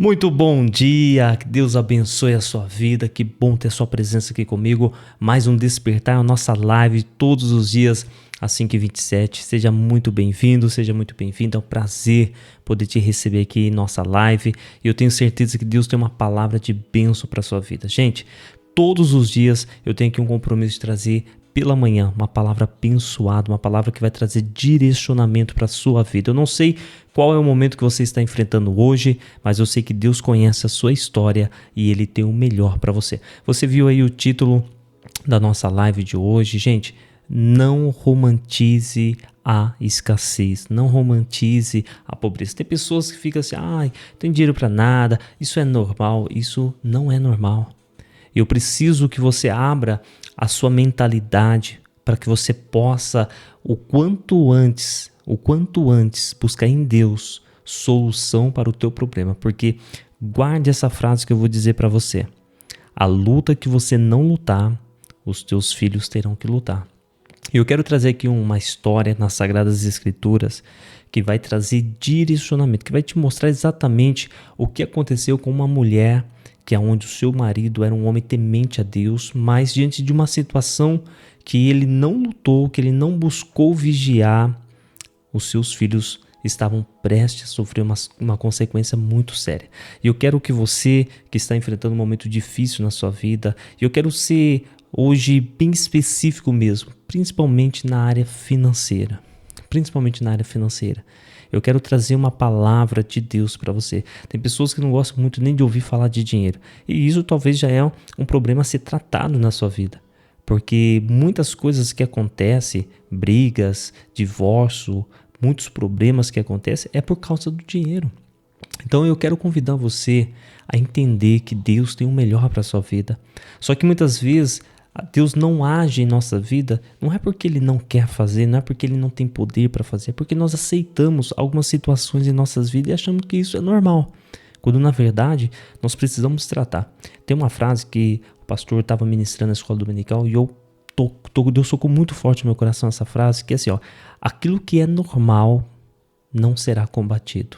Muito bom dia, que Deus abençoe a sua vida, que bom ter sua presença aqui comigo. Mais um Despertar, a nossa live todos os dias às 5h27. Seja muito bem-vindo, seja muito bem-vinda. É um prazer poder te receber aqui em nossa live. E eu tenho certeza que Deus tem uma palavra de bênção para a sua vida. Gente, todos os dias eu tenho aqui um compromisso de trazer pela manhã uma palavra abençoada, uma palavra que vai trazer direcionamento para a sua vida. Eu não sei qual é o momento que você está enfrentando hoje, mas eu sei que Deus conhece a sua história e Ele tem o melhor para você. Você viu aí o título da nossa live de hoje? Gente, não romantize a escassez, não romantize a pobreza. Tem pessoas que ficam assim, ai, tem dinheiro para nada, isso é normal. Isso não é normal. Eu preciso que você abra a sua mentalidade para que você possa o quanto antes buscar em Deus solução para o teu problema, porque guarde essa frase que eu vou dizer para você: a luta que você não lutar, os teus filhos terão que lutar. E eu quero trazer aqui uma história nas Sagradas Escrituras que vai trazer direcionamento, que vai te mostrar exatamente o que aconteceu com uma mulher que é onde o seu marido era um homem temente a Deus, mas diante de uma situação que ele não lutou, que ele não buscou vigiar, os seus filhos estavam prestes a sofrer uma consequência muito séria. E eu quero que você, que está enfrentando um momento difícil na sua vida, eu quero ser hoje bem específico mesmo, principalmente na área financeira. Eu quero trazer uma palavra de Deus para você. Tem pessoas que não gostam muito nem de ouvir falar de dinheiro. E isso talvez já é um problema a ser tratado na sua vida. Porque muitas coisas que acontecem, brigas, divórcio, muitos problemas que acontecem é por causa do dinheiro. Então eu quero convidar você a entender que Deus tem o melhor para a sua vida. Só que muitas vezes Deus não age em nossa vida, não é porque Ele não quer fazer, não é porque Ele não tem poder para fazer, é porque nós aceitamos algumas situações em nossas vidas e achamos que isso é normal, quando na verdade nós precisamos tratar. Tem uma frase que o pastor estava ministrando na escola dominical e Deus tocou muito forte no meu coração essa frase, que é assim, aquilo que é normal não será combatido.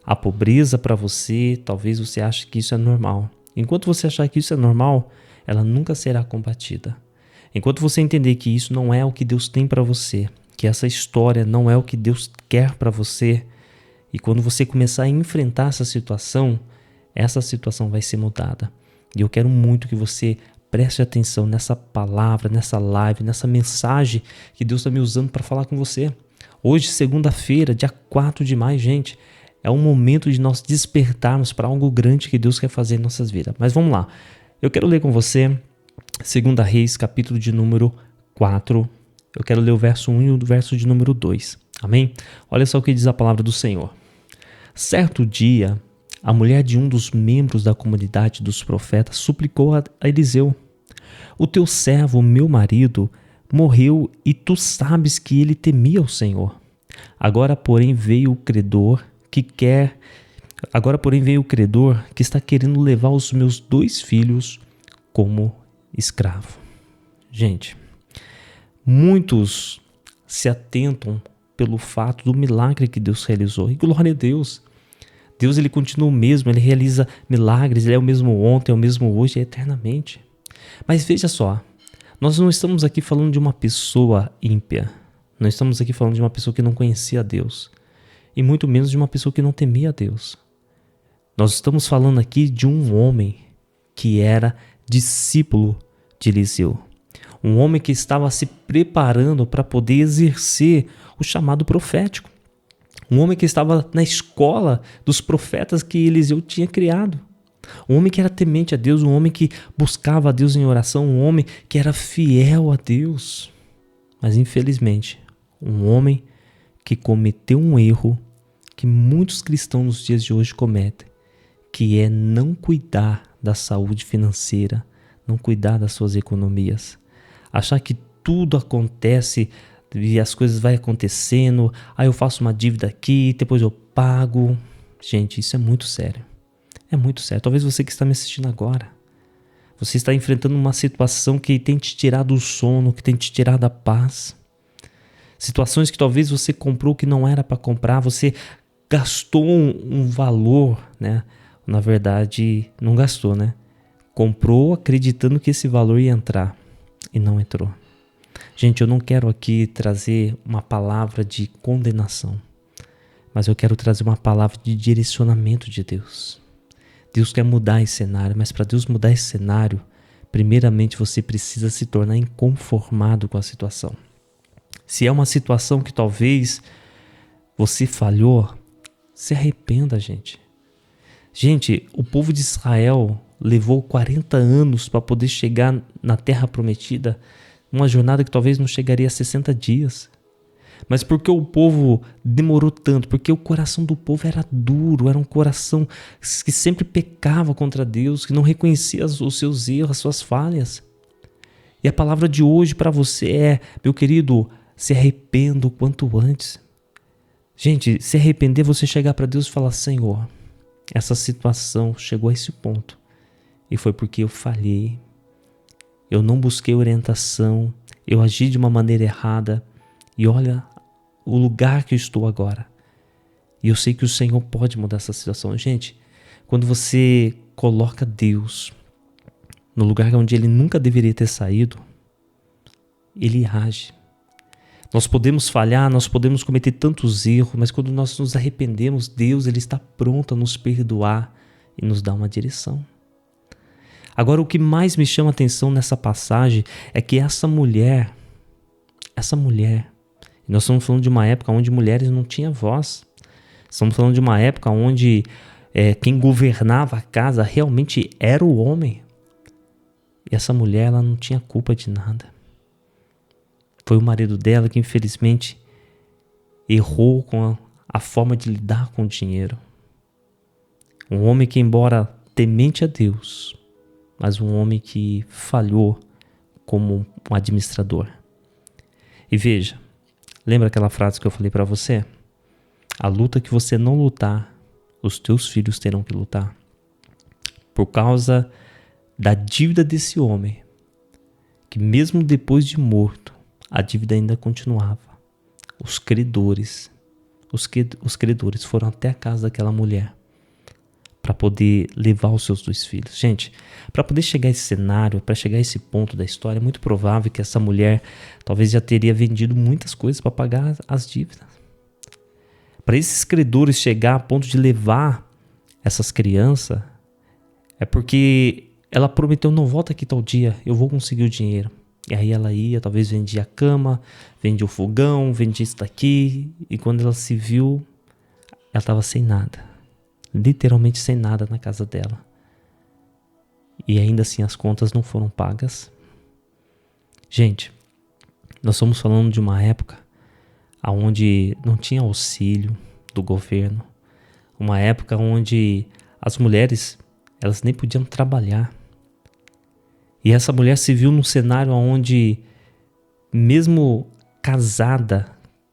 A pobreza para você, talvez você ache que isso é normal. Enquanto você achar que isso é normal, ela nunca será combatida. Enquanto você entender que isso não é o que Deus tem para você, que essa história não é o que Deus quer para você, e quando você começar a enfrentar essa situação vai ser mudada. E eu quero muito que você preste atenção nessa palavra, nessa live, nessa mensagem que Deus está me usando para falar com você. Hoje, segunda-feira, dia 4 de maio, gente, é um momento de nós despertarmos para algo grande que Deus quer fazer em nossas vidas. Mas vamos lá. Eu quero ler com você 2 Reis, capítulo de número 4. Eu quero ler o verso 1 e o verso de número 2. Amém? Olha só o que diz a palavra do Senhor. Certo dia, a mulher de um dos membros da comunidade dos profetas suplicou a Eliseu: o teu servo, meu marido, morreu e tu sabes que ele temia o Senhor. Agora, porém, veio o credor que está querendo levar os meus 2 filhos como escravo. Gente, muitos se atentam pelo fato do milagre que Deus realizou. E glória a Deus. Deus, ele continua o mesmo, ele realiza milagres, ele é o mesmo ontem, é o mesmo hoje, é eternamente. Mas veja só, nós não estamos aqui falando de uma pessoa ímpia. Não estamos aqui falando de uma pessoa que não conhecia a Deus. E muito menos de uma pessoa que não temia a Deus. Nós estamos falando aqui de um homem que era discípulo de Eliseu. Um homem que estava se preparando para poder exercer o chamado profético. Um homem que estava na escola dos profetas que Eliseu tinha criado. Um homem que era temente a Deus, um homem que buscava a Deus em oração, um homem que era fiel a Deus. Mas infelizmente, um homem que cometeu um erro que muitos cristãos nos dias de hoje cometem, que é não cuidar da saúde financeira, não cuidar das suas economias. Achar que tudo acontece e as coisas vão acontecendo, aí eu faço uma dívida aqui, depois eu pago. Gente, isso é muito sério. É muito sério. Talvez você que está me assistindo agora, você está enfrentando uma situação que tem te tirado o sono, que tem te tirado a paz. Situações que talvez você comprou que não era para comprar, você gastou um valor, né? Na verdade, não gastou, né? Comprou acreditando que esse valor ia entrar e não entrou. Gente, eu não quero aqui trazer uma palavra de condenação, mas eu quero trazer uma palavra de direcionamento de Deus. Deus quer mudar esse cenário, mas para Deus mudar esse cenário, primeiramente você precisa se tornar inconformado com a situação. Se é uma situação que talvez você falhou, se arrependa, gente. Gente, o povo de Israel levou 40 anos para poder chegar na Terra Prometida, uma jornada que talvez não chegaria a 60 dias. Mas por que o povo demorou tanto? Porque o coração do povo era duro, era um coração que sempre pecava contra Deus, que não reconhecia os seus erros, as suas falhas. E a palavra de hoje para você é, meu querido, se arrependa o quanto antes. Gente, se arrepender, você chegar para Deus e falar: Senhor, essa situação chegou a esse ponto e foi porque eu falhei, eu não busquei orientação, eu agi de uma maneira errada e olha o lugar que eu estou agora. E eu sei que o Senhor pode mudar essa situação. Gente, quando você coloca Deus no lugar onde Ele nunca deveria ter saído, Ele age. Nós podemos falhar, nós podemos cometer tantos erros, mas quando nós nos arrependemos, Deus Ele está pronto a nos perdoar e nos dar uma direção. Agora, o que mais me chama a atenção nessa passagem é que essa mulher, nós estamos falando de uma época onde mulheres não tinham voz. Estamos falando de uma época onde quem governava a casa realmente era o homem. E essa mulher, ela não tinha culpa de nada. Foi o marido dela que infelizmente errou com a forma de lidar com o dinheiro. Um homem que, embora temente a Deus, mas um homem que falhou como um administrador. E veja, lembra aquela frase que eu falei para você? A luta que você não lutar, os teus filhos terão que lutar. Por causa da dívida desse homem, que mesmo depois de morto, a dívida ainda continuava. Os credores foram até a casa daquela mulher para poder levar os seus 2 filhos. Gente, para poder chegar a esse cenário, para chegar a esse ponto da história, é muito provável que essa mulher talvez já teria vendido muitas coisas para pagar as dívidas. Para esses credores chegar a ponto de levar essas crianças, é porque ela prometeu: não, volta aqui tal dia, eu vou conseguir o dinheiro. E aí ela ia, talvez vendia a cama, vendia o fogão, vendia isso daqui. E quando ela se viu, ela estava sem nada. Literalmente sem nada na casa dela. E ainda assim as contas não foram pagas. Gente, nós estamos falando de uma época onde não tinha auxílio do governo. Uma época onde as mulheres, elas nem podiam trabalhar. E essa mulher se viu num cenário onde, mesmo casada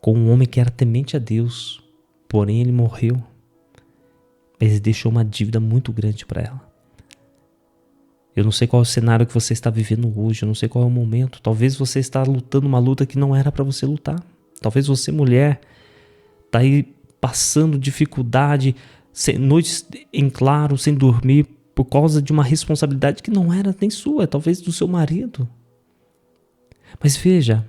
com um homem que era temente a Deus, porém ele morreu, mas ele deixou uma dívida muito grande para ela. Eu não sei qual é o cenário que você está vivendo hoje, eu não sei qual é o momento. Talvez você está lutando uma luta que não era para você lutar. Talvez você, mulher, está aí passando dificuldade, noites em claro, sem dormir, por causa de uma responsabilidade que não era nem sua, talvez do seu marido. Mas veja,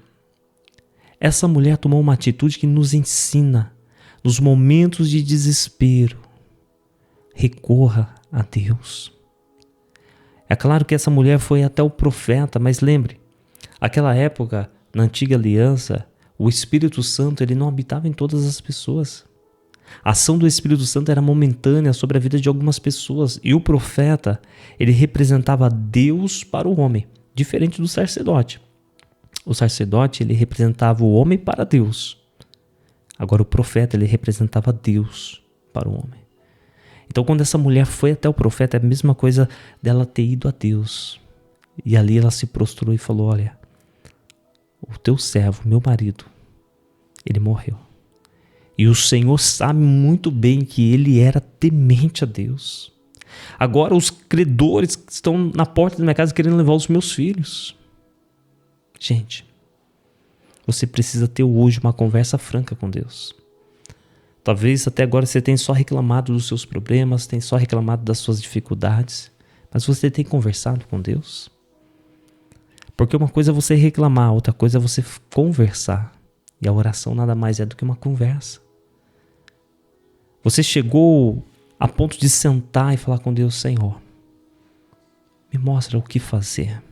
essa mulher tomou uma atitude que nos ensina, nos momentos de desespero, recorra a Deus. É claro que essa mulher foi até o profeta, mas lembre, aquela época, na antiga aliança, o Espírito Santo ele não habitava em todas as pessoas. A ação do Espírito Santo era momentânea sobre a vida de algumas pessoas. E o profeta, ele representava Deus para o homem, diferente do sacerdote. O sacerdote, ele representava o homem para Deus. Agora o profeta, ele representava Deus para o homem. Então quando essa mulher foi até o profeta, é a mesma coisa dela ter ido a Deus. E ali ela se prostrou e falou: olha, o teu servo, meu marido, ele morreu. E o Senhor sabe muito bem que ele era temente a Deus. Agora os credores estão na porta da minha casa querendo levar os meus filhos. Gente, você precisa ter hoje uma conversa franca com Deus. Talvez até agora você tenha só reclamado dos seus problemas, tenha só reclamado das suas dificuldades, mas você tem conversado com Deus? Porque uma coisa é você reclamar, outra coisa é você conversar. E a oração nada mais é do que uma conversa. Você chegou a ponto de sentar e falar com Deus: Senhor, me mostra o que fazer.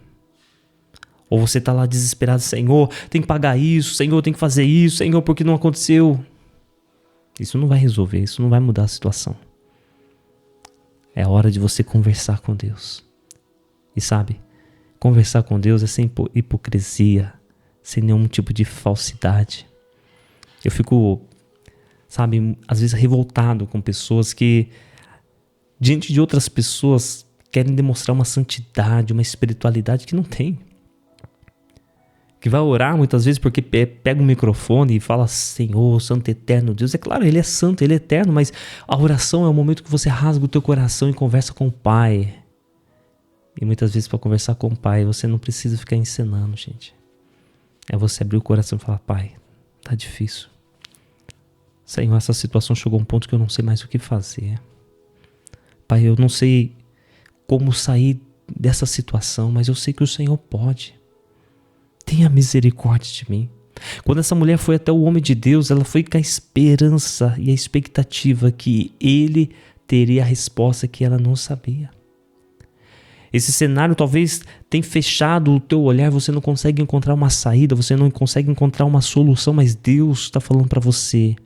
Ou você está lá desesperado: Senhor, tem que pagar isso, Senhor, tem que fazer isso, Senhor, porque não aconteceu. Isso não vai resolver, isso não vai mudar a situação. É hora de você conversar com Deus. E sabe, conversar com Deus é sem hipocrisia, sem nenhum tipo de falsidade. Eu fico, sabe, às vezes revoltado com pessoas que, diante de outras pessoas, querem demonstrar uma santidade, uma espiritualidade que não tem. Que vai orar muitas vezes porque pega o microfone e fala: Senhor, Santo Eterno Deus. É claro, Ele é santo, Ele é eterno, mas a oração é o momento que você rasga o teu coração e conversa com o Pai. E muitas vezes para conversar com o Pai, você não precisa ficar encenando, gente. É você abrir o coração e falar: Pai, tá difícil. Senhor, essa situação chegou a um ponto que eu não sei mais o que fazer. Pai, eu não sei como sair dessa situação, mas eu sei que o Senhor pode. Tenha misericórdia de mim. Quando essa mulher foi até o homem de Deus, ela foi com a esperança e a expectativa que ele teria a resposta que ela não sabia. Esse cenário talvez tenha fechado o teu olhar, você não consegue encontrar uma saída, você não consegue encontrar uma solução, mas Deus está falando para você: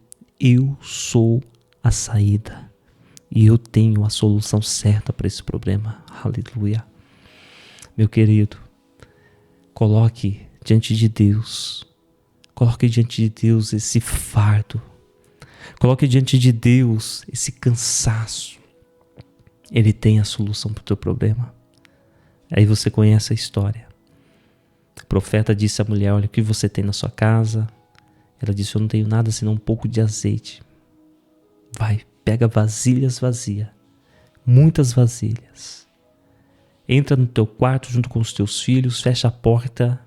eu sou a saída e eu tenho a solução certa para esse problema. Aleluia. Meu querido, coloque diante de Deus esse fardo, coloque diante de Deus esse cansaço. Ele tem a solução para o teu problema. Aí você conhece a história. O profeta disse à mulher: olha, o que você tem na sua casa? Ela disse: eu não tenho nada senão um pouco de azeite. Vai, pega vasilhas vazias, muitas vasilhas. Entra no teu quarto junto com os teus filhos, fecha a porta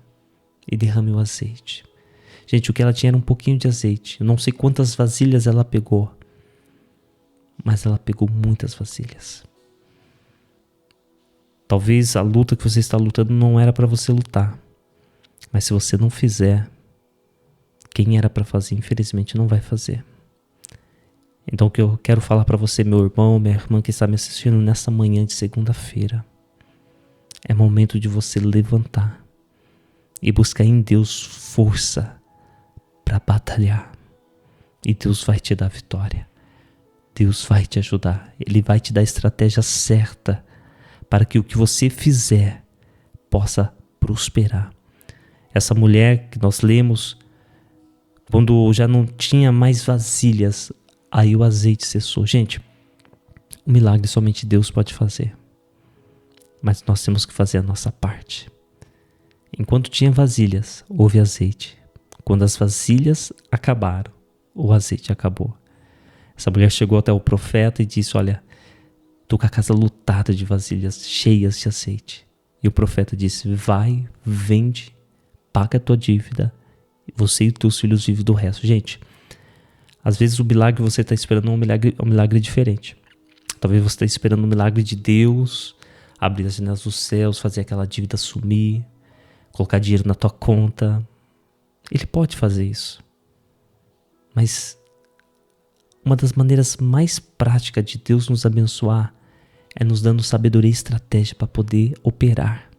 e derrame o azeite. Gente, o que ela tinha era um pouquinho de azeite. Eu não sei quantas vasilhas ela pegou, mas ela pegou muitas vasilhas. Talvez a luta que você está lutando não era para você lutar, mas se você não fizer, quem era para fazer, infelizmente, não vai fazer. Então o que eu quero falar para você, meu irmão, minha irmã que está me assistindo nessa manhã de segunda-feira, é momento de você levantar e buscar em Deus força para batalhar. E Deus vai te dar vitória. Deus vai te ajudar. Ele vai te dar a estratégia certa para que o que você fizer possa prosperar. Essa mulher que nós lemos, quando já não tinha mais vasilhas, aí o azeite cessou. Gente, o milagre somente Deus pode fazer. Mas nós temos que fazer a nossa parte. Enquanto tinha vasilhas, houve azeite. Quando as vasilhas acabaram, o azeite acabou. Essa mulher chegou até o profeta e disse: olha, estou com a casa lotada de vasilhas cheias de azeite. E o profeta disse: vai, vende, paga a tua dívida, você e os teus filhos vivem do resto. Gente, às vezes o milagre que você está esperando é um milagre diferente. Talvez você esteja esperando um milagre de Deus, abrir as janelas dos céus, fazer aquela dívida sumir, colocar dinheiro na tua conta. Ele pode fazer isso. Mas uma das maneiras mais práticas de Deus nos abençoar é nos dando sabedoria e estratégia para poder operar.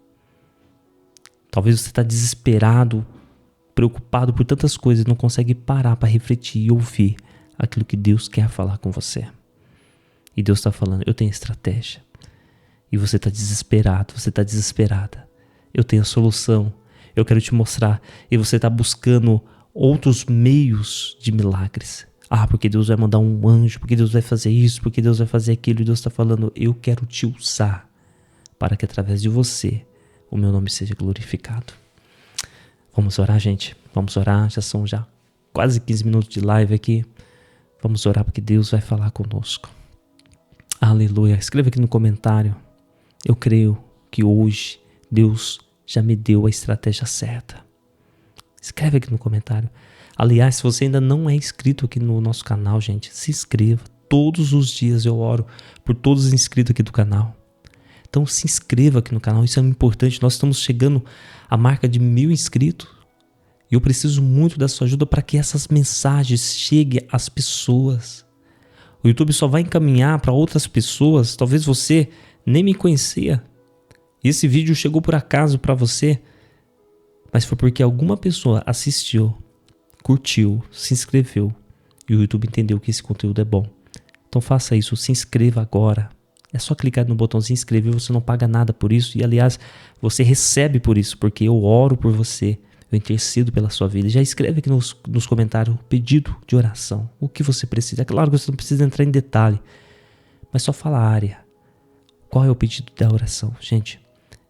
Talvez você está desesperado, preocupado por tantas coisas e não consegue parar para refletir e ouvir aquilo que Deus quer falar com você. E Deus está falando: eu tenho estratégia. E você está desesperado, você está desesperada. Eu tenho a solução, eu quero te mostrar. E você está buscando outros meios de milagres. Ah, porque Deus vai mandar um anjo, porque Deus vai fazer isso, porque Deus vai fazer aquilo. E Deus está falando: eu quero te usar para que através de você o meu nome seja glorificado. Vamos orar, gente? Vamos orar, já quase 15 minutos de live aqui. Vamos orar porque Deus vai falar conosco. Aleluia. Escreva aqui no comentário: eu creio que hoje Deus já me deu a estratégia certa. Escreve aqui no comentário: Aliás, se você ainda não é inscrito aqui no nosso canal, gente, se inscreva. Todos os dias eu oro por todos os inscritos aqui do canal. Então se inscreva aqui no canal, isso é importante. Nós estamos chegando à marca de 1000 inscritos. E eu preciso muito da sua ajuda para que essas mensagens cheguem às pessoas. O YouTube só vai encaminhar para outras pessoas. Talvez você nem me conhecia. Esse vídeo chegou por acaso para você, mas foi porque alguma pessoa assistiu, curtiu, se inscreveu e o YouTube entendeu que esse conteúdo é bom. Então faça isso, se inscreva agora. É só clicar no botãozinho inscrever, você não paga nada por isso. E aliás, você recebe por isso, porque eu oro por você, eu intercedo pela sua vida. Já escreve aqui nos comentários o pedido de oração, o que você precisa. É claro que você não precisa entrar em detalhe, mas só fala a área. Qual é o pedido da oração? Gente,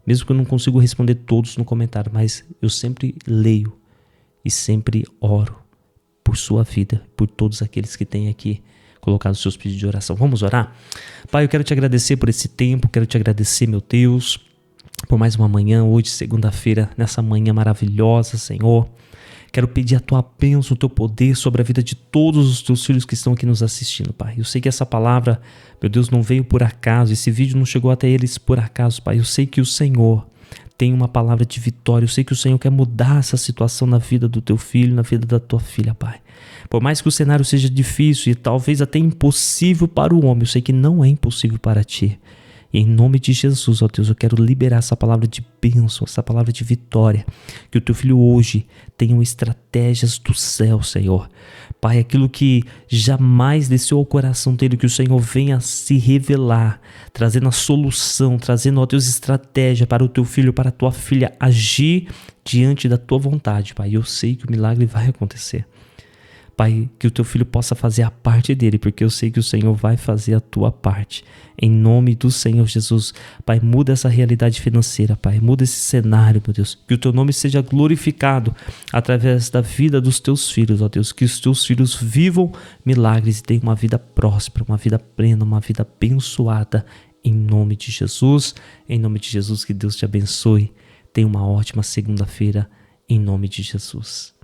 mesmo que eu não consiga responder todos no comentário, mas eu sempre leio e sempre oro por sua vida, por todos aqueles que têm aqui colocado seus pedidos de oração. Vamos orar? Pai, eu quero te agradecer por esse tempo, quero te agradecer, meu Deus, por mais uma manhã, hoje, segunda-feira, nessa manhã maravilhosa, Senhor. Quero pedir a tua bênção, o teu poder sobre a vida de todos os teus filhos que estão aqui nos assistindo, Pai. Eu sei que essa palavra, meu Deus, não veio por acaso, esse vídeo não chegou até eles por acaso, Pai. Eu sei que o Senhor tem uma palavra de vitória, eu sei que o Senhor quer mudar essa situação na vida do teu filho, na vida da tua filha, Pai. Por mais que o cenário seja difícil e talvez até impossível para o homem, eu sei que não é impossível para ti. E em nome de Jesus, ó Deus, eu quero liberar essa palavra de bênção, essa palavra de vitória. Que o teu filho hoje tenha estratégias do céu, Senhor. Pai, aquilo que jamais desceu ao coração dele, que o Senhor venha se revelar, trazendo a solução, trazendo, ó Deus, estratégia para o teu filho, para a tua filha agir diante da tua vontade, Pai. Eu sei que o milagre vai acontecer. Pai, que o teu filho possa fazer a parte dele, porque eu sei que o Senhor vai fazer a tua parte. Em nome do Senhor Jesus, Pai, muda essa realidade financeira, Pai, muda esse cenário, meu Deus. Que o teu nome seja glorificado através da vida dos teus filhos, ó Deus. Que os teus filhos vivam milagres e tenham uma vida próspera, uma vida plena, uma vida abençoada. Em nome de Jesus, que Deus te abençoe. Tenha uma ótima segunda-feira, em nome de Jesus.